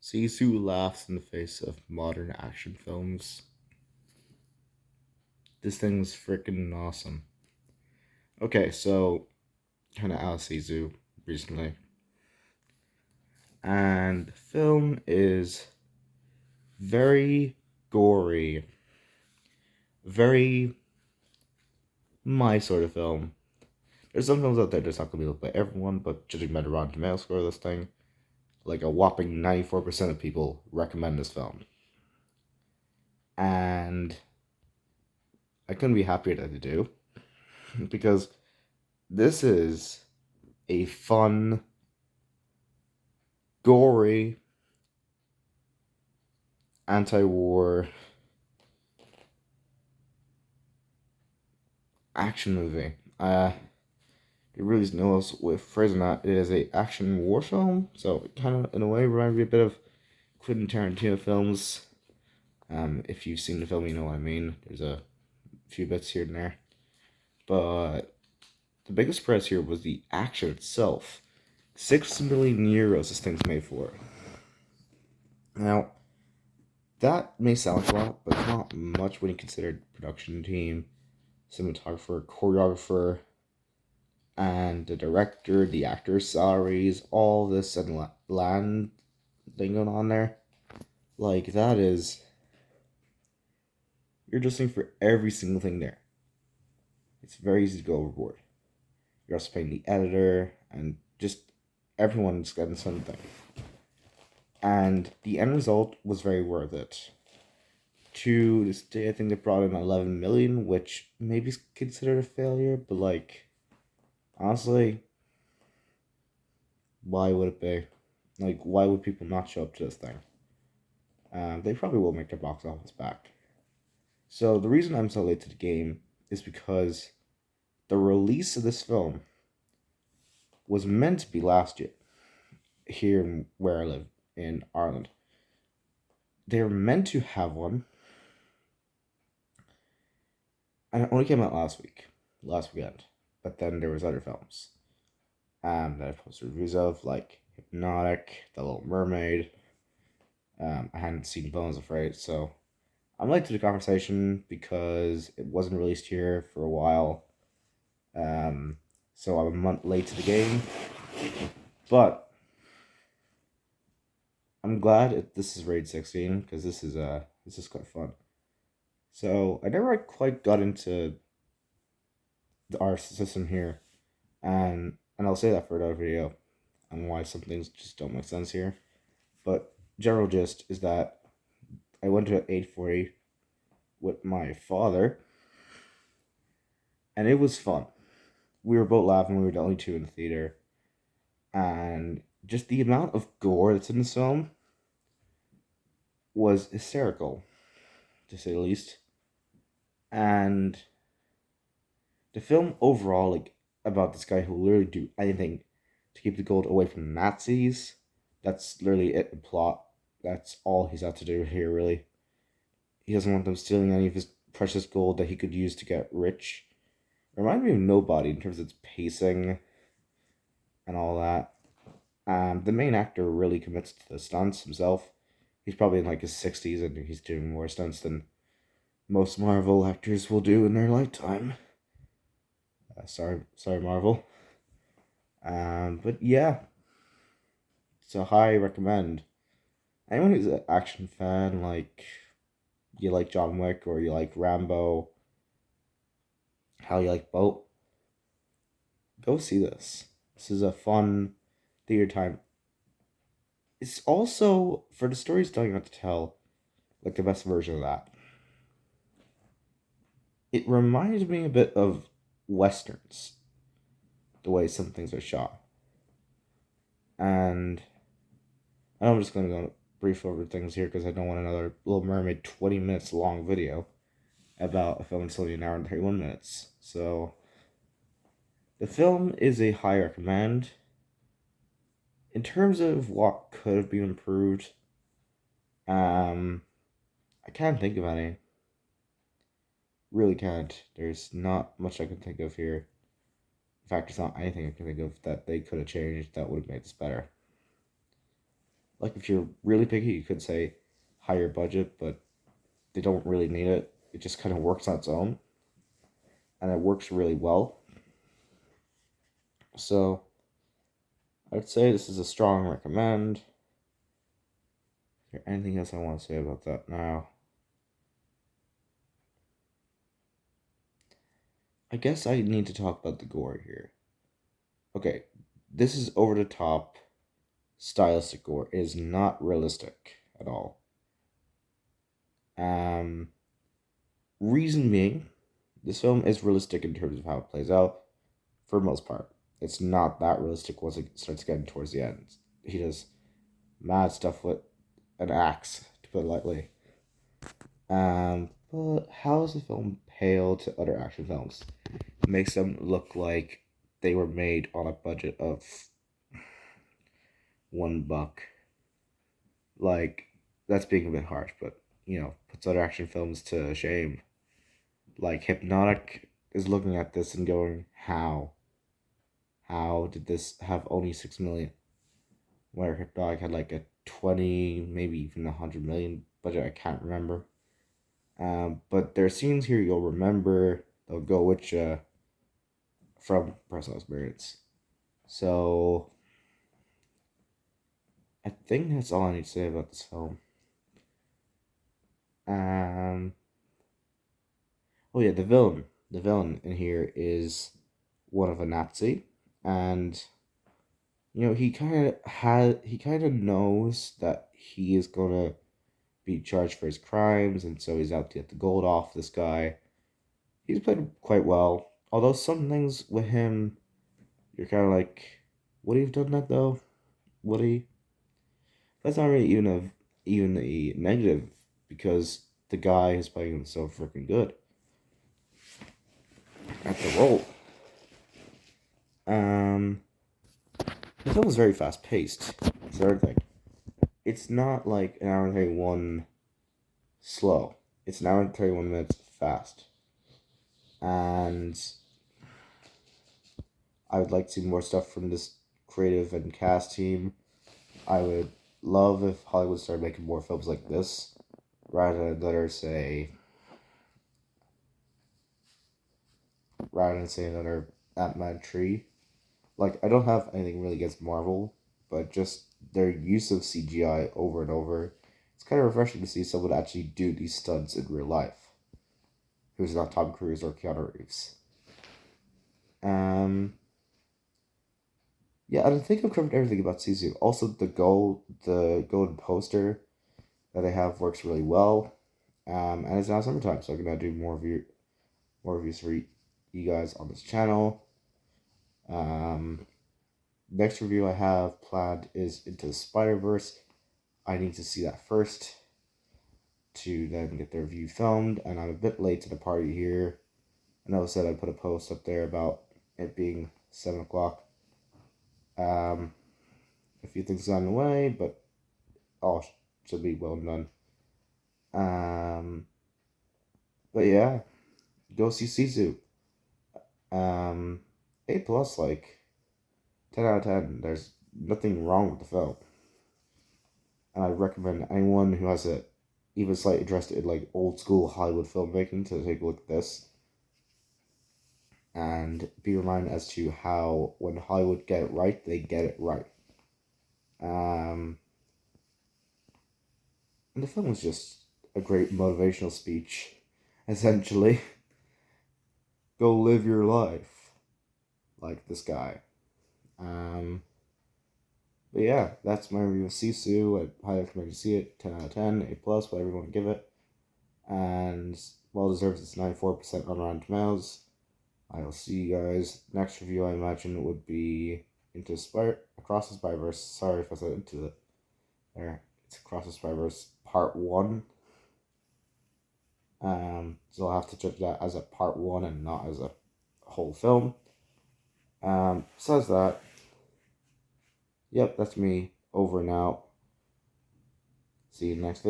Sisu laughs in the face of modern action films. This thing's freaking awesome. Okay, so kind of out of Sisu recently, and the film is very gory, very my sort of film. There's some films out there that's not gonna be loved by everyone, but judging by the Rotten Tomato score of this thing, like a whopping 94% of people recommend this film, and I couldn't be happier that they do because this is a fun, gory, anti-war action movie. It really knows with phrasing that it is a action war film, so it kind of in a way reminds me a bit of Quentin Tarantino films. If you've seen the film, you know what I mean. There's a few bits here and there, but the biggest prize here was the action itself. 6 million euros this thing's made for. Now, that may sound like a lot, but it's not much when you consider production team, cinematographer, choreographer, and the director, the actors' salaries, all this and land thing going on there. Like, that is. You're just paying for every single thing there. It's very easy to go overboard. You're also paying the editor, and just everyone's getting something. And the end result was very worth it. To this day, I think they brought in 11 million, which maybe is considered a failure, but like, honestly, why would it be? Like, why would people not show up to this thing? They probably will make their box office back. So the reason I'm so late to the game is because the release of this film was meant to be last year, here in where I live in Ireland. They were meant to have one, and it only came out last weekend. But then there was other films that I posted reviews of, like Hypnotic, The Little Mermaid. I hadn't seen Bones Afraid, so I'm late to the conversation because it wasn't released here for a while. So I'm a month late to the game, but I'm glad this is raid 16 because this is quite fun. So I never quite got into our system here, and I'll say that for another video on why some things just don't make sense here. But general gist is that I went to 840 with my father, and it was fun. We were both laughing. We were the only two in the theater, and just the amount of gore that's in this film was hysterical, to say the least. And the film overall, like, about this guy who will literally do anything to keep the gold away from the Nazis. That's literally it, the plot. That's all he's had to do here, really. He doesn't want them stealing any of his precious gold that he could use to get rich. Remind me of Nobody in terms of its pacing and all that. The main actor really commits to the stunts himself. He's probably in like his 60s and he's doing more stunts than most Marvel actors will do in their lifetime. Sorry, Marvel. But yeah, it's a high recommend. Anyone who's an action fan, like you like John Wick or you like Rambo, how you like Boat, go see this. This is a fun theater time. It's also, for the stories telling not to tell, like the best version of that. It reminds me a bit of westerns, the way some things are shot. And I know I'm just going to go brief over things here because I don't want another Little Mermaid 20 minutes long video about a film that's only an hour and 31 minutes. So, the film is a high recommend. In terms of what could have been improved, I can't think of any. Really can't. There's not much I can think of here. In fact, there's not anything I can think of that they could have changed that would have made this better. Like, if you're really picky, you could say higher budget, but they don't really need it. It just kind of works on its own, and it works really well. So, I'd say this is a strong recommend. Is there anything else I want to say about that now? I guess I need to talk about the gore here. Okay, this is over the top, stylistic gore. It is not realistic at all. Um, Reason being, this film is realistic in terms of how it plays out, for the most part. It's not that realistic once it starts getting towards the end. He does mad stuff with an axe, to put it lightly. But how does the film pale to other action films? It makes them look like they were made on a budget of $1. Like, that's being a bit harsh, but puts other action films to shame. Like, Hypnotic is looking at this and going, how? How did this have only 6 million? Where Hypnotic had like a 20, maybe even 100 million budget, I can't remember. But there are scenes here you'll remember, they'll go with you from personal experience. So, I think that's all I need to say about this film. Oh yeah, the villain. The villain in here is one of a Nazi, and he kind of knows that he is gonna be charged for his crimes, and so he's out to get the gold off this guy. He's played quite well, although some things with him, you're kind of like, would he have done that though? Would he? That's not really even a negative, because the guy is playing so freaking good at the role. The film is very fast paced. It's the other thing. It's not like an hour and 31 slow. It's an hour and 31 minutes fast. And I would like to see more stuff from this creative and cast team. I would love if Hollywood started making more films like this, rather than say another Ant-Man tree. Like, I don't have anything really against Marvel, but just their use of CGI over and over, it's kind of refreshing to see someone actually do these stunts in real life, who's not Tom Cruise or Keanu Reeves. Yeah, and I think I've covered everything about Sisu. Also, the golden poster that they have works really well. And it's now summertime, so I'm gonna do more reviews for you guys on this channel. Next review I have planned is Into the Spider-Verse. I need to see that first to then get the review filmed, and I'm a bit late to the party here. I know I said I'd put a post up there about it being 7 o'clock. A few things got in the way, but all should be well done. But yeah, go see Sisu. A plus, like 10 out of 10. There's nothing wrong with the film, and I recommend anyone who has a even slight interest in like old school Hollywood filmmaking to take a look at this and be reminded as to how when Hollywood get it right, they get it right. And the film was just a great motivational speech, essentially. Go live your life like this guy. But yeah, that's my review of Sisu. I highly recommend you see it. 10 out of 10, A plus, whatever you want to give it. And well deserves its 94% on Rotten Tomatoes. I will see you guys. Next review, I imagine, would be Across the Spider-Verse. Sorry if I said into the there. It's Across the Spider-Verse Part 1. So I'll have to judge that as a Part 1 and not as a whole film. Besides that, yep, that's me. Over and out. See you next video.